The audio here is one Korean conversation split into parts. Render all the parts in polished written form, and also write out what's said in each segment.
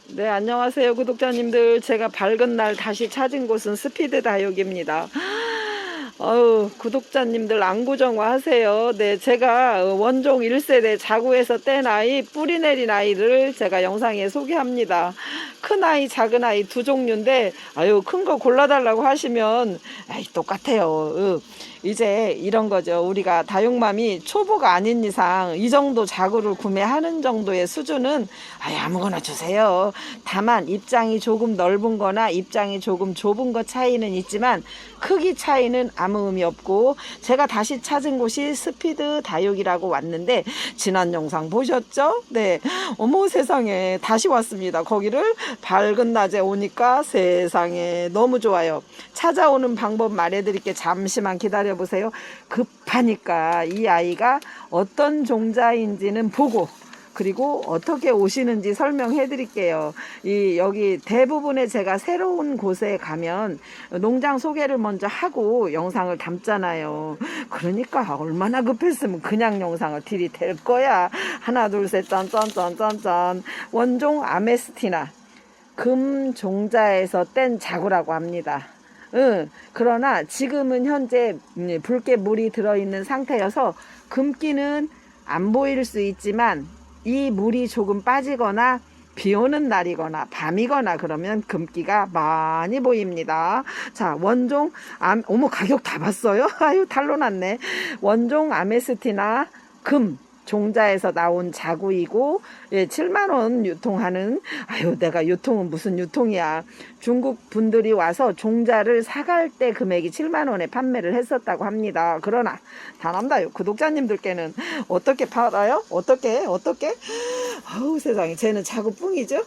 네, 안녕하세요, 구독자님들. 제가 밝은 날 다시 찾은 곳은 스피드 다육입니다. 구독자님들 안구정화 하세요. 네, 제가 원종 1세대 자구에서 뗀 아이, 뿌리 내린 아이를 제가 영상에 소개합니다. 큰 아이, 작은 아이 두 종류인데, 큰 거 골라달라고 하시면, 똑같아요. 이제 이런 거죠. 우리가 다육맘이 초보가 아닌 이상 이 정도 자구를 구매하는 정도의 수준은 아무거나 주세요. 다만 입장이 조금 넓은 거나 입장이 조금 좁은 거 차이는 있지만 크기 차이는 아무 의미 없고, 제가 다시 찾은 곳이 스피드 다육이라고 왔는데, 지난 영상 보셨죠? 네. 어머 세상에, 다시 왔습니다. 거기를 밝은 낮에 오니까 세상에 너무 좋아요. 찾아오는 방법 말해드릴게요. 잠시만 기다려 보세요. 급하니까 이 아이가 어떤 종자인지는 보고, 그리고 어떻게 오시는지 설명해 드릴게요. 여기 대부분의 제가 새로운 곳에 가면 농장 소개를 먼저 하고 영상을 담잖아요. 그러니까 얼마나 급했으면 그냥 영상을 들이댈 거야. 하나 둘 셋 짠짠짠짠짠. 원종 아메스티나 금 종자에서 뗀 자구라고 합니다. 그러나 지금은 현재 붉게 물이 들어있는 상태여서 금기는 안 보일 수 있지만, 이 물이 조금 빠지거나 비 오는 날이거나 밤이거나 그러면 금기가 많이 보입니다. 자, 원종 어머, 가격 다 봤어요? 탈로 났네. 원종 아메스티나 금 종자에서 나온 자구이고, 7만원 유통하는, 내가 유통은 무슨 유통이야. 중국 분들이 와서 종자를 사갈 때 금액이 7만원에 판매를 했었다고 합니다. 그러나 다남다요 구독자님들께는 어떻게 팔아요? 어떻게? 세상에, 쟤는 자구뿡이죠?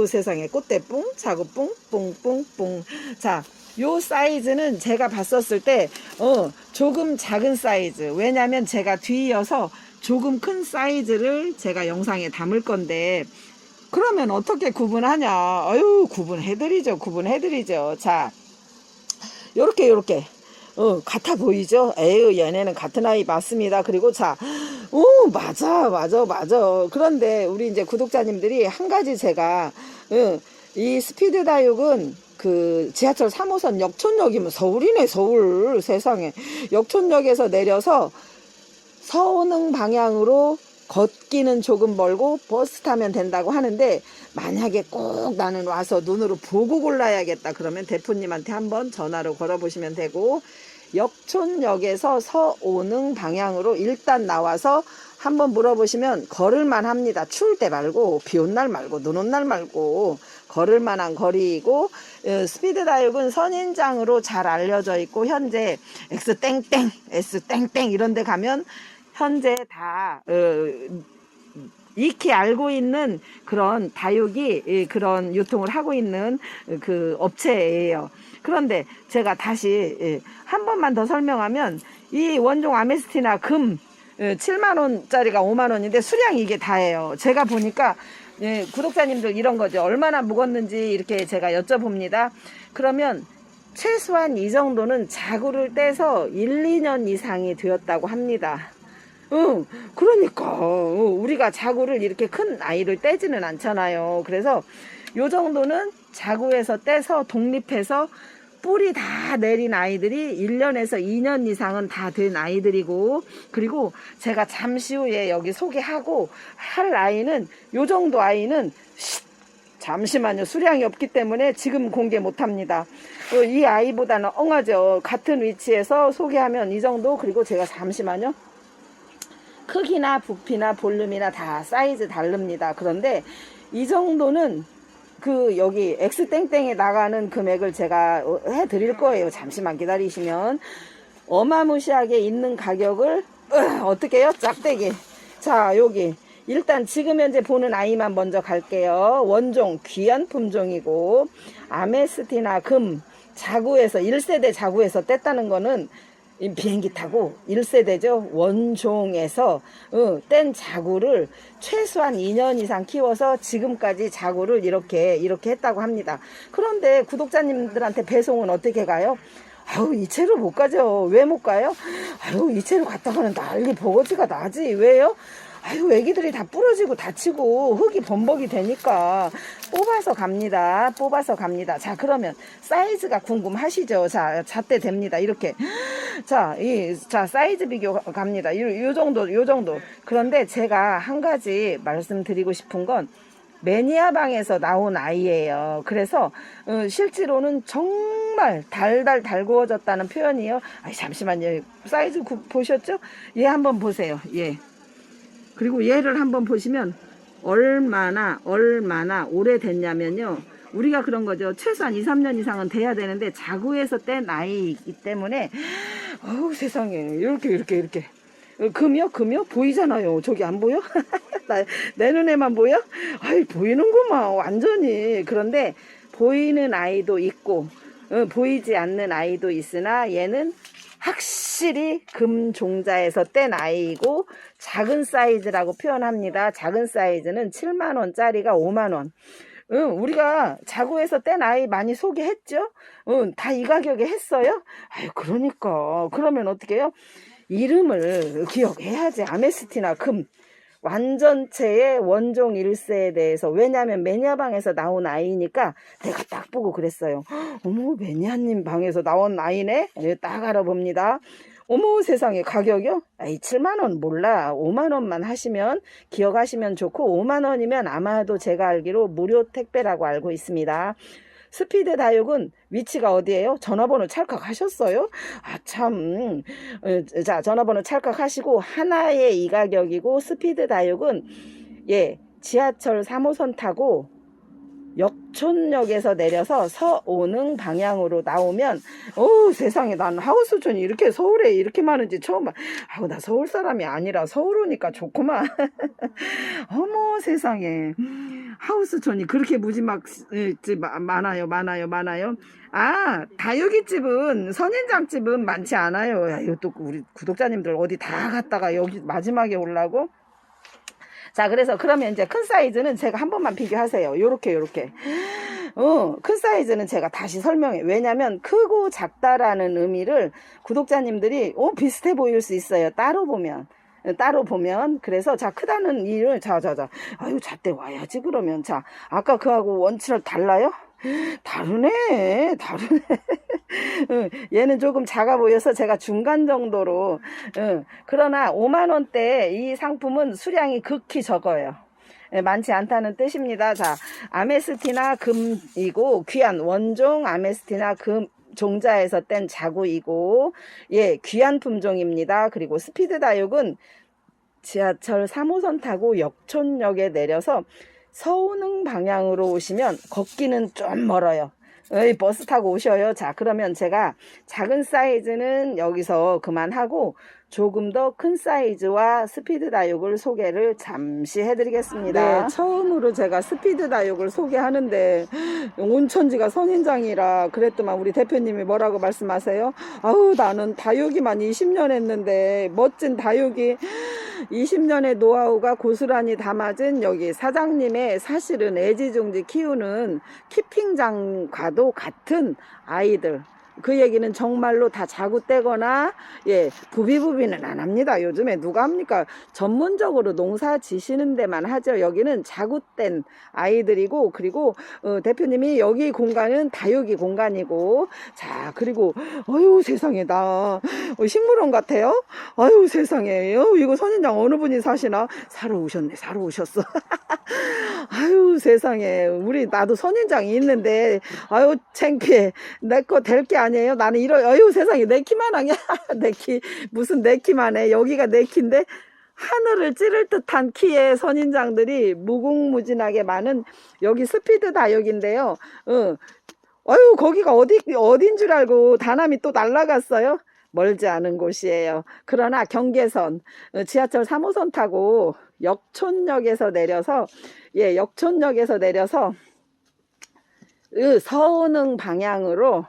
세상에, 꽃대뿡, 자구뿡, 뿡뿡뿡. 자, 요 사이즈는 제가 봤었을 때 조금 작은 사이즈. 왜냐면 제가 뒤이어서 조금 큰 사이즈를 제가 영상에 담을 건데, 그러면 어떻게 구분하냐? 구분해드리죠. 자, 요렇게 같아 보이죠? 얘네는 같은 아이 맞습니다. 그리고 자, 맞아. 그런데 우리 이제 구독자님들이 한 가지, 제가 이 스피드 다육은 그 지하철 3호선 역촌역이면, 서울이네, 서울. 세상에. 역촌역에서 내려서 서운흥 방향으로 걷기는 조금 멀고 버스 타면 된다고 하는데, 만약에 꼭 나는 와서 눈으로 보고 골라야겠다 그러면 대표님한테 한번 전화로 걸어보시면 되고, 역촌역에서 서운흥 방향으로 일단 나와서 한번 물어보시면 걸을만 합니다. 추울 때 말고, 비 온 날 말고, 눈 온 날 말고 걸을 만한 거리이고, 스피드 다육은 선인장으로 잘 알려져 있고, 현재 X땡땡, S땡땡 이런 데 가면 현재 다 익히 알고 있는 그런 다육이 그런 유통을 하고 있는 그 업체예요. 그런데 제가 다시 한 번만 더 설명하면, 이 원종 아메스티나 금 7만원짜리가 5만원인데 수량이 이게 다예요. 제가 보니까 구독자님들 이런 거죠. 얼마나 묵었는지 이렇게 제가 여쭤봅니다. 그러면 최소한 이 정도는 자구를 떼서 1, 2년 이상이 되었다고 합니다. 그러니까 우리가 자구를 이렇게 큰 아이를 떼지는 않잖아요. 그래서 요 정도는 자구에서 떼서 독립해서 뿌리 다 내린 아이들이 1년에서 2년 이상은 다 된 아이들이고, 그리고 제가 잠시 후에 여기 소개하고 할 아이는, 요 정도 아이는 잠시만요, 수량이 없기 때문에 지금 공개 못합니다. 이 아이보다는 엉하죠. 같은 위치에서 소개하면 이 정도. 그리고 제가 잠시만요, 크기나 부피나 볼륨이나 다 사이즈 다릅니다. 그런데 이 정도는 여기 X땡땡에 나가는 금액을 제가 해드릴 거예요. 잠시만 기다리시면. 어마무시하게 있는 가격을 어떻게 해요? 짝대기. 자, 여기 일단 지금 현재 보는 아이만 먼저 갈게요. 원종 귀한 품종이고, 아메스티나 금 자구에서 1세대 자구에서 뗐다는 거는 비행기 타고 1세대죠. 원종에서 뗀 자구를 최소한 2년 이상 키워서 지금까지 자구를 이렇게 했다고 합니다. 그런데 구독자님들한테 배송은 어떻게 가요? 이채로 못 가죠. 왜 못 가요? 이채로 갔다가는 난리 버거지가 나지. 왜요? 애기들이 다 부러지고 다치고 흙이 범벅이 되니까. 뽑아서 갑니다. 뽑아서 갑니다. 자, 그러면 사이즈가 궁금하시죠? 자, 잣대 됩니다. 이렇게. 자, 자, 사이즈 비교 갑니다. 요 정도, 요 정도. 그런데 제가 한 가지 말씀드리고 싶은 건 매니아 방에서 나온 아이예요. 그래서 실제로는 정말 달달 달구어졌다는 표현이요. 아이, 잠시만요. 사이즈 보셨죠? 얘 한번 보세요. 얘. 그리고 얘를 한번 보시면 얼마나 오래됐냐면요. 우리가 그런 거죠. 최소한 2, 3년 이상은 돼야 되는데 자구에서 뗀 아이이기 때문에 어우 세상에 이렇게 금요 보이잖아요. 저기 안 보여? 내 눈에만 보여? 아이 보이는구만 완전히. 그런데 보이는 아이도 있고 보이지 않는 아이도 있으나 얘는 확실히 금종자에서 뗀 아이이고 작은 사이즈라고 표현합니다. 작은 사이즈는 7만원짜리가 5만원. 우리가 자구에서 뗀 아이 많이 소개했죠? 다 이 가격에 했어요? 아유, 그러니까. 그러면 어떻게 해요? 이름을 기억해야지. 아메스티나 금. 완전체의 원종 1세에 대해서. 왜냐하면 매니아방에서 나온 아이니까 내가 딱 보고 그랬어요. 어머, 매니아님 방에서 나온 아이네? 딱 알아봅니다. 어머 세상에 가격이요? 아이 7만원 몰라. 5만원만 하시면 기억하시면 좋고 5만원이면 아마도 제가 알기로 무료 택배라고 알고 있습니다. 스피드 다육은 위치가 어디예요? 전화번호 찰칵하셨어요? 아 참. 자, 전화번호 찰칵하시고 하나에 이 가격이고 스피드 다육은 예 지하철 3호선 타고 역촌역에서 내려서 서오능 방향으로 나오면 세상에 난 하우스촌이 이렇게 서울에 이렇게 많은지 처음 봐. 아우 나 서울 사람이 아니라 서울 오니까 좋구만. 어머 세상에 하우스촌이 그렇게 무지막 많아요. 아 다육이집은 선인장집은 많지 않아요. 야, 이거 또 우리 구독자님들 어디 다 갔다가 여기 마지막에 오려고. 자, 그래서 그러면 이제 큰 사이즈는 제가 한 번만 비교하세요. 요렇게. 큰 사이즈는 제가 다시 설명해. 왜냐면 크고 작다라는 의미를 구독자님들이 비슷해 보일 수 있어요. 따로 보면. 그래서 자 크다는 이유를 아유 잣대 와야지. 그러면 자 아까 그하고 원치를 달라요? 다르네. 얘는 조금 작아 보여서 제가 중간 정도로. 그러나 5만원대 이 상품은 수량이 극히 적어요. 많지 않다는 뜻입니다. 자, 아메스티나 금이고 귀한 원종 아메스티나 금 종자에서 뗀 자구이고 예 귀한 품종입니다. 그리고 스피드 다육은 지하철 3호선 타고 역촌역에 내려서 서오능 방향으로 오시면 걷기는 좀 멀어요. 버스 타고 오셔요. 자, 그러면 제가 작은 사이즈는 여기서 그만하고 조금 더 큰 사이즈와 스피드 다육을 소개를 잠시 해드리겠습니다. 네, 처음으로 제가 스피드 다육을 소개하는데 온천지가 선인장이라 그랬더만 우리 대표님이 뭐라고 말씀하세요? 아우 나는 다육이만 20년 했는데 멋진 다육이 20년의 노하우가 고스란히 담아진 여기 사장님의 사실은 애지중지 키우는 키핑장과도 같은 아이들. 그 얘기는 정말로 다 자구 떼거나 예 부비부비는 안 합니다. 요즘에 누가 합니까? 전문적으로 농사 지시는 데만 하죠. 여기는 자구 뗀 아이들이고 그리고 대표님이 여기 공간은 다육이 공간이고 자 그리고 아유 세상에 나 식물원 같아요. 아유 세상에 이거 선인장 어느 분이 사시나? 사러 오셨어. 아유 세상에 우리 나도 선인장이 있는데 아유 창피해. 내 거 될 게 아니에요. 나는 아유 세상에 내 키만 하냐. 내 키 무슨 내 키만 해. 여기가 내 키인데 하늘을 찌를 듯한 키의 선인장들이 무궁무진하게 많은 여기 스피드 다육인데요. 아유 거기가 어딘 줄 알고 다남이 또 날라갔어요. 멀지 않은 곳이에요. 그러나 경계선 지하철 3호선 타고 역촌역에서 내려서 서오능 방향으로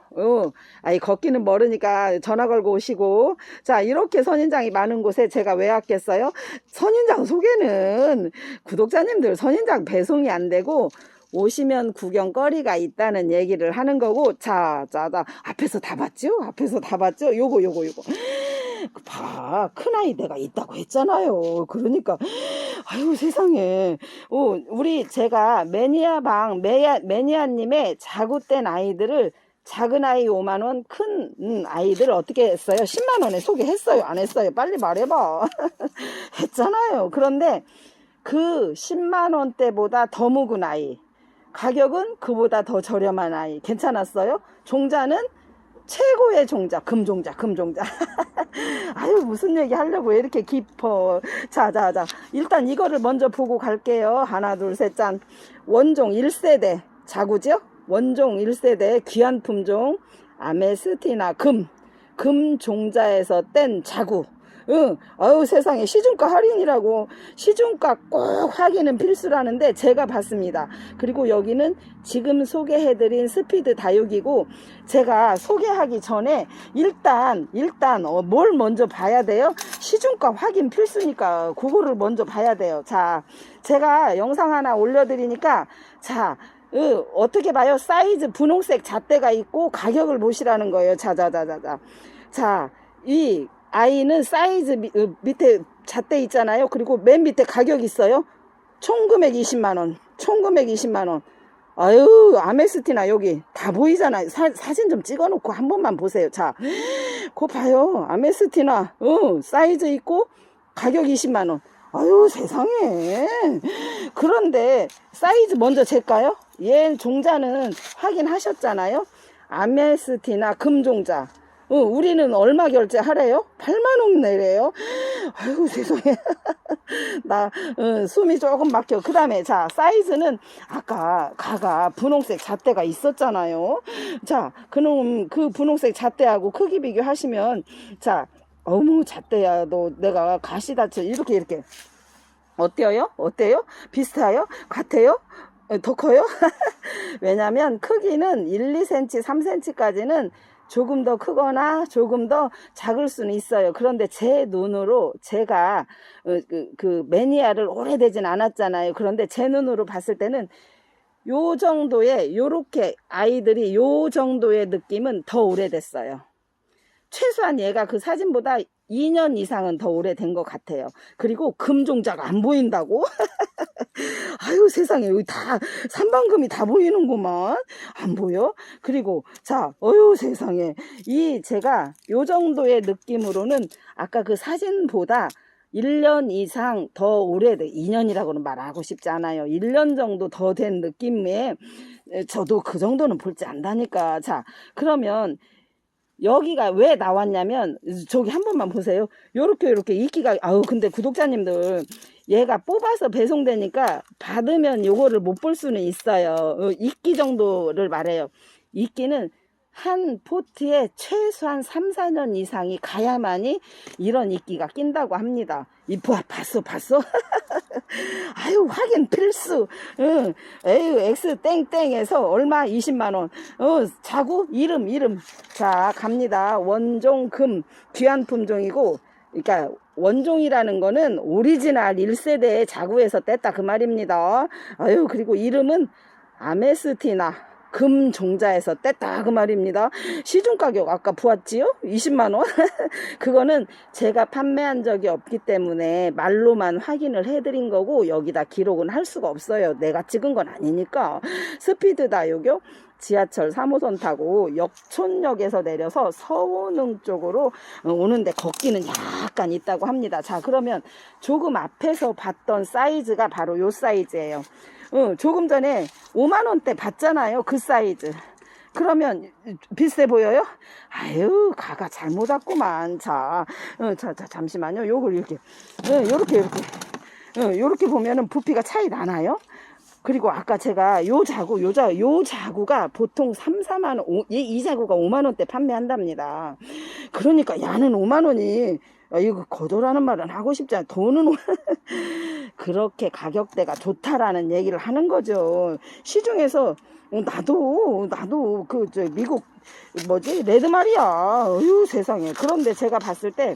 걷기는 멀으니까 전화 걸고 오시고 자 이렇게 선인장이 많은 곳에 제가 왜 왔겠어요? 선인장 소개는 구독자님들 선인장 배송이 안 되고 오시면 구경거리가 있다는 얘기를 하는 거고 자 앞에서 다 봤죠? 요거 봐 큰아이 내가 있다고 했잖아요. 그러니까 아유 세상에. 우리 제가 매니아님의 자구된 아이들을 작은 아이 5만 원, 큰 아이들 어떻게 했어요? 10만 원에 소개했어요? 안 했어요? 빨리 말해봐. 했잖아요. 그런데 그 10만 원대보다 더 묵은 아이, 가격은 그보다 더 저렴한 아이 괜찮았어요? 종자는 최고의 종자, 금종자. 아유 무슨 얘기 하려고 왜 이렇게 깊어. 자 일단 이거를 먼저 보고 갈게요. 하나 둘 셋 짠. 원종 1세대 자구죠. 원종 1세대 귀한 품종 아메스티나 금 종자에서 뗀 자구. 아유 세상에, 시중가 할인이라고. 시중가 꼭 확인은 필수라는데 제가 봤습니다. 그리고 여기는 지금 소개해드린 스피드 다육이고, 제가 소개하기 전에 일단 뭘 먼저 봐야 돼요? 시중가 확인 필수니까 그거를 먼저 봐야 돼요. 자, 제가 영상 하나 올려드리니까, 자, 어떻게 봐요? 사이즈 분홍색 잣대가 있고 가격을 보시라는 거예요. 자, 이 아이는 사이즈 밑에 잣대 있잖아요. 그리고 맨 밑에 가격 있어요. 총 금액 20만원. 아유, 아메스티나 여기 다 보이잖아요. 사진 좀 찍어 놓고 한 번만 보세요. 자, 그거 봐요. 아메스티나 사이즈 있고 가격 20만원. 아유 세상에. 그런데 사이즈 먼저 잴까요? 얘 종자는 확인하셨잖아요. 아메스티나 금종자. 우리는 얼마 결제하래요? 8만원 내래요. 아이고 세상에. 나 숨이 조금 막혀. 그 다음에 자, 사이즈는 아까 가가 분홍색 잣대가 있었잖아요. 자, 그놈 그 분홍색 잣대하고 크기 비교하시면, 자, 어머 잣대야 너 내가 가시 다쳐 이렇게 어때요? 비슷해요? 같아요? 더 커요? 왜냐면 크기는 1, 2cm, 3cm까지는 조금 더 크거나 조금 더 작을 수는 있어요. 그런데 제 눈으로, 제가 그 매니아를 오래되진 않았잖아요. 그런데 제 눈으로 봤을 때는 요 정도의, 요렇게 아이들이 요 정도의 느낌은 더 오래됐어요. 최소한 얘가 그 사진보다 2년 이상은 더 오래된 것 같아요. 그리고 금종자가 안 보인다고? 아유 세상에, 여기 다 삼방금이 다 보이는구만. 안 보여? 그리고 자, 어유 세상에, 이 제가 요 정도의 느낌으로는 아까 그 사진보다 1년 이상 더 오래돼. 2년이라고는 말하고 싶지 않아요. 1년 정도 더 된 느낌에, 저도 그 정도는 볼지 안다니까. 자, 그러면 여기가 왜 나왔냐면, 저기 한 번만 보세요. 요렇게 이끼가, 아우 근데 구독자님들, 얘가 뽑아서 배송되니까 받으면 요거를 못 볼 수는 있어요. 이끼 정도를 말해요. 이끼는 한 포트에 최소한 3, 4년 이상이 가야만이 이런 이끼가 낀다고 합니다. 봤어? 아유, 확인 필수. 에휴, X 땡땡에서 얼마? 20만원. 자구? 이름. 자, 갑니다. 원종 금, 귀한 품종이고, 그러니까 원종이라는 거는 오리지널 1세대의 자구에서 뗐다 그 말입니다. 아유, 그리고 이름은 아메스티나 금종자에서 뗐다 그 말입니다. 시중가격 아까 보았지요? 20만원. 그거는 제가 판매한 적이 없기 때문에 말로만 확인을 해드린 거고, 여기다 기록은 할 수가 없어요. 내가 찍은 건 아니니까. 스피드 다육요, 지하철 3호선 타고 역촌역에서 내려서 서운흥 쪽으로 오는데 걷기는 약간 있다고 합니다. 자, 그러면 조금 앞에서 봤던 사이즈가 바로 요 사이즈예요. 조금 전에 5만원대 봤잖아요. 그 사이즈. 그러면 비슷해 보여요? 아유, 가가 잘못 왔구만. 자, 잠시만요. 요걸 이렇게, 요렇게 보면은 부피가 차이 나나요? 그리고 아까 제가 요 자구가 보통 3, 4만원, 이 자구가 5만원대 판매한답니다. 그러니까 야는 5만원이, 이거 거덜하는 말은 하고 싶지 않아. 돈은 그렇게 가격대가 좋다라는 얘기를 하는 거죠. 시중에서 나도 미국 레드 말이야. 어휴 세상에. 그런데 제가 봤을 때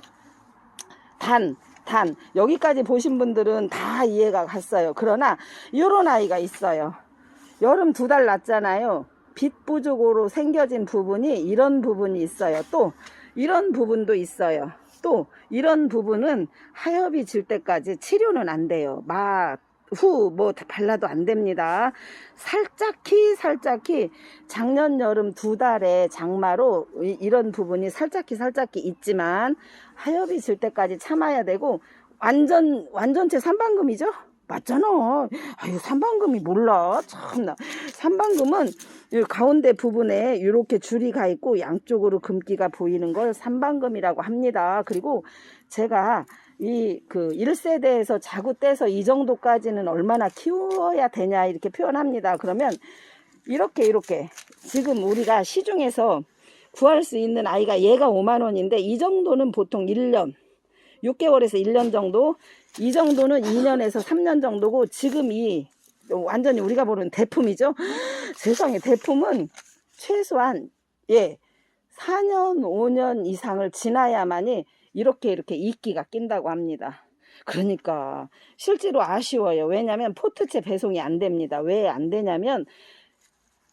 여기까지 보신 분들은 다 이해가 갔어요. 그러나 요런 아이가 있어요. 여름 2달 났잖아요. 빛 부족으로 생겨진 부분이, 이런 부분이 있어요. 또 이런 부분도 있어요. 또 이런 부분은 하엽이 질 때까지 치료는 안 돼요. 후 뭐 발라도 안 됩니다. 살짝히 작년 여름 2달의 장마로 이런 부분이 살짝히 있지만 하엽이 질 때까지 참아야 되고, 완전체 삼방금이죠? 맞잖아. 아유, 삼방금이 몰라. 참나. 삼방금은 이 가운데 부분에 이렇게 줄이 가 있고 양쪽으로 금기가 보이는 걸 삼방금이라고 합니다. 그리고 제가 그 1세대에서 자구 떼서 이 정도까지는 얼마나 키워야 되냐 이렇게 표현합니다. 그러면 이렇게 지금 우리가 시중에서 구할 수 있는 아이가 얘가 5만원인데 이 정도는 보통 1년 6개월에서 1년 정도, 이 정도는 2년에서 3년 정도고, 지금 이 완전히 우리가 보는 대품이죠. 세상에, 대품은 최소한 4년 5년 이상을 지나야만이 이렇게 이끼가 낀다고 합니다. 그러니까 실제로 아쉬워요. 왜냐하면 포트체 배송이 안 됩니다. 왜 안 되냐면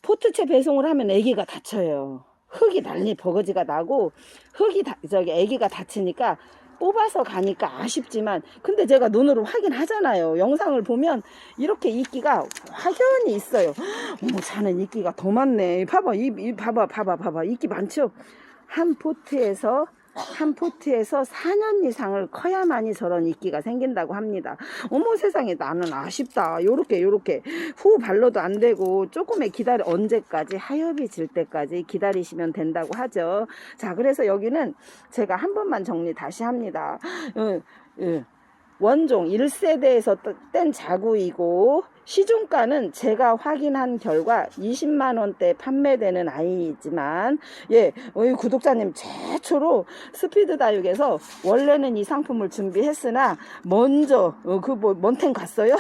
포트체 배송을 하면 아기가 다쳐요. 흙이 난리 버거지가 나고, 아기가 다치니까 뽑아서 가니까 아쉽지만, 근데 제가 눈으로 확인하잖아요. 영상을 보면 이렇게 이끼가 확연히 있어요. 어머, 자는 이끼가 더 많네. 봐봐, 봐봐. 이끼 많죠? 한 포트에서 4년 이상을 커야만이 저런 이끼가 생긴다고 합니다. 어머 세상에, 나는 아쉽다. 요렇게 후 발라도 안 되고 조금의 언제까지? 하엽이 질 때까지 기다리시면 된다고 하죠. 자, 그래서 여기는 제가 한 번만 정리 다시 합니다. 원종 1세대에서 뗀 자구이고, 시중가는 제가 확인한 결과 20만원대 판매되는 아이이지만, 우리 구독자님 최초로 스피드 다육에서 원래는 이 상품을 준비했으나 먼저 먼텐 갔어요.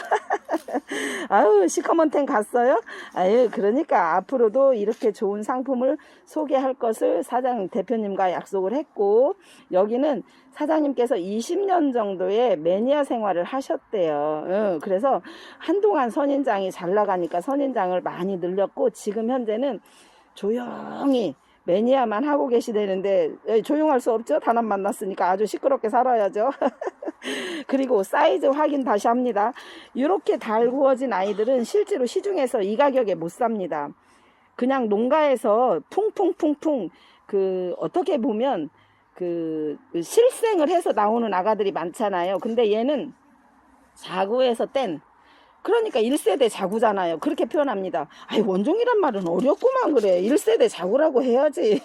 아유, 시커먼텐 갔어요. 아유, 그러니까 앞으로도 이렇게 좋은 상품을 소개할 것을 대표님과 약속을 했고, 여기는 사장님께서 20년 정도의 매니아 생활을 하셨대요. 그래서 한동안 선인장이 잘 나가니까 선인장을 많이 늘렸고, 지금 현재는 조용히 매니아만 하고 계시다는데, 조용할 수 없죠. 단합 만났으니까 아주 시끄럽게 살아야죠. 그리고 사이즈 확인 다시 합니다. 이렇게 달구어진 아이들은 실제로 시중에서 이 가격에 못 삽니다. 그냥 농가에서 풍풍 어떻게 보면 실생을 해서 나오는 아가들이 많잖아요. 근데 얘는 자구에서 뗀, 그러니까 1세대 자구잖아요. 그렇게 표현합니다. 아이, 원종이란 말은 어렵구만. 그래, 1세대 자구라고 해야지.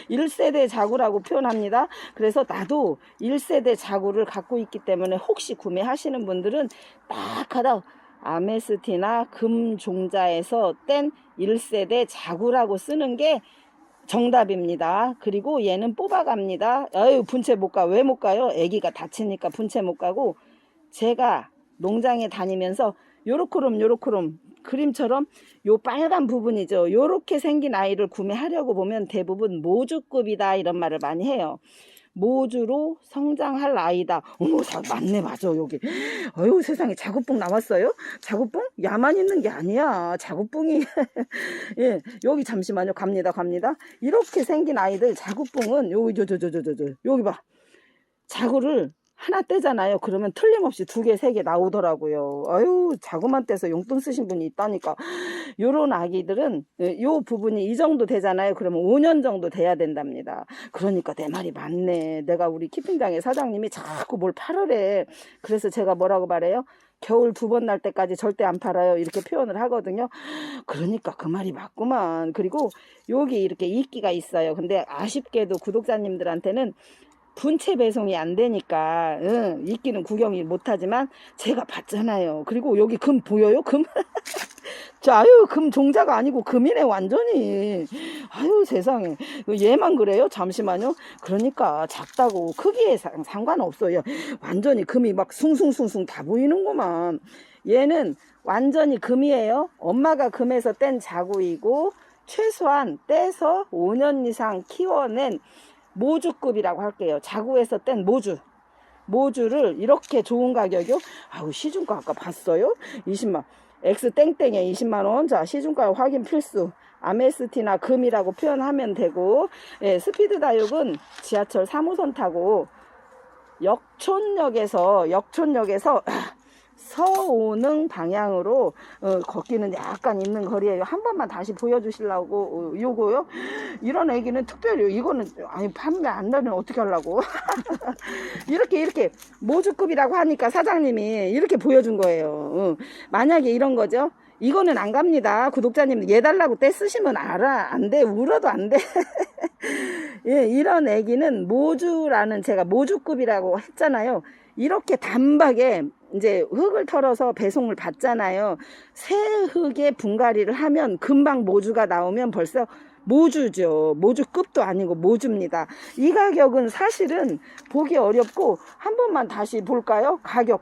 1세대 자구라고 표현합니다. 그래서 나도 1세대 자구를 갖고 있기 때문에 혹시 구매하시는 분들은 딱 하다 아메스티나 금종자에서 뗀 1세대 자구라고 쓰는 게 정답입니다. 그리고 얘는 뽑아갑니다. 아유, 분체 못 가. 왜 못 가요? 아기가 다치니까 분체 못 가고, 제가 농장에 다니면서 요렇게롬 그림처럼 요 빨간 부분이죠. 요렇게 생긴 아이를 구매하려고 보면 대부분 모주급이다 이런 말을 많이 해요. 모주로 성장할 아이다. 어머, 맞네, 맞아. 여기 어휴, 세상에, 자구뽕 나왔어요. 자구뽕? 야만 있는 게 아니야, 자구뽕이. 여기 잠시만요. 갑니다. 이렇게 생긴 아이들 자구뽕은 여기 봐. 자구를 하나 떼잖아요. 그러면 틀림없이 2개, 3개 나오더라고요. 아유, 자구만 떼서 용돈 쓰신 분이 있다니까. 요런 아기들은 요 부분이 이 정도 되잖아요. 그러면 5년 정도 돼야 된답니다. 그러니까 내 말이 맞네. 내가 우리 키핑장의 사장님이 자꾸 뭘 팔으래. 그래서 제가 뭐라고 말해요? 겨울 2번 날 때까지 절대 안 팔아요. 이렇게 표현을 하거든요. 그러니까 그 말이 맞구만. 그리고 여기 이렇게 이끼가 있어요. 근데 아쉽게도 구독자님들한테는 분체 배송이 안 되니까 이끼는 구경이 못하지만 제가 봤잖아요. 그리고 여기 금 보여요? 금? 아유, 금 종자가 아니고 금이네 완전히. 아유, 세상에, 얘만 그래요? 잠시만요. 그러니까 작다고 크기에 상관없어요. 완전히 금이 막 숭숭숭숭 다 보이는구만. 얘는 완전히 금이에요. 엄마가 금에서 뗀 자구이고, 최소한 떼서 5년 이상 키워낸 모주급이라고 할게요. 자구에서 뗀 모주를 이렇게 좋은 가격이요. 아우, 시중가 아까 봤어요? 20만, X 땡땡에 20만원. 자, 시중가 확인 필수. 아메스티나 금이라고 표현하면 되고, 스피드 다육은 지하철 3호선 타고 역촌역에서 서오능 방향으로 걷기는 약간 있는 거리예요. 한 번만 다시 보여주시려고 요거요. 이런 애기는 특별히 이거는 아니 판매 안 되면 어떻게 하려고 이렇게 모주급이라고 하니까 사장님이 이렇게 보여준 거예요. 만약에 이런 거죠. 이거는 안 갑니다. 구독자님 얘 달라고 떼 쓰시면 알아. 안 돼. 울어도 안 돼. 예, 이런 애기는 모주라는 제가 모주급이라고 했잖아요. 이렇게 단박에 이제 흙을 털어서 배송을 받잖아요. 새 흙에 분갈이를 하면 금방 모주가 나오면 벌써 모주죠. 모주급도 아니고 모주입니다. 이 가격은 사실은 보기 어렵고 한 번만 다시 볼까요? 가격.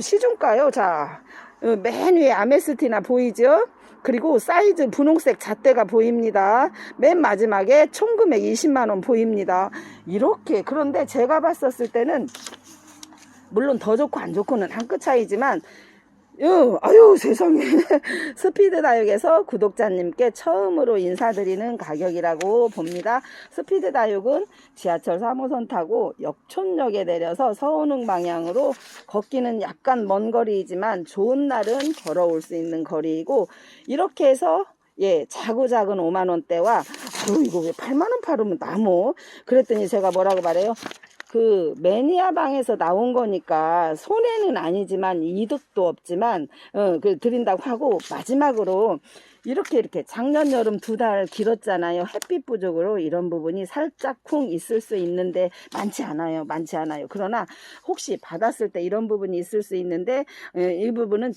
시중가요. 자, 맨 위에 아메스티나 보이죠? 그리고 사이즈 분홍색 잣대가 보입니다. 맨 마지막에 총 금액 20만원 보입니다. 이렇게 그런데 제가 봤었을 때는 물론 더 좋고 안 좋고는 한 끗 차이지만 아유 세상에 스피드 다육에서 구독자님께 처음으로 인사드리는 가격이라고 봅니다. 스피드 다육은 지하철 3호선 타고 역촌역에 내려서 서운흥 방향으로 걷기는 약간 먼 거리이지만 좋은 날은 걸어올 수 있는 거리이고 이렇게 해서 예, 작은 5만원대와 아유 이거 왜 8만원 팔으면 나무 그랬더니 제가 뭐라고 말해요. 그 매니아 방에서 나온 거니까 손해는 아니지만 이득도 없지만 그 드린다고 하고 마지막으로 이렇게 작년 여름 2달 길었잖아요. 햇빛 부족으로 이런 부분이 살짝 쿵 있을 수 있는데 많지 않아요. 그러나 혹시 받았을 때 이런 부분이 있을 수 있는데 이 부분은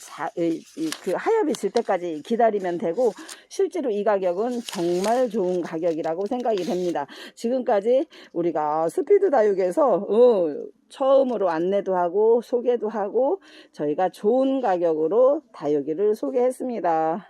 그 하엽이 질 때까지 기다리면 되고 실제로 이 가격은 정말 좋은 가격이라고 생각이 됩니다. 지금까지 우리가 스피드 다육에서 처음으로 안내도 하고 소개도 하고 저희가 좋은 가격으로 다육이를 소개했습니다.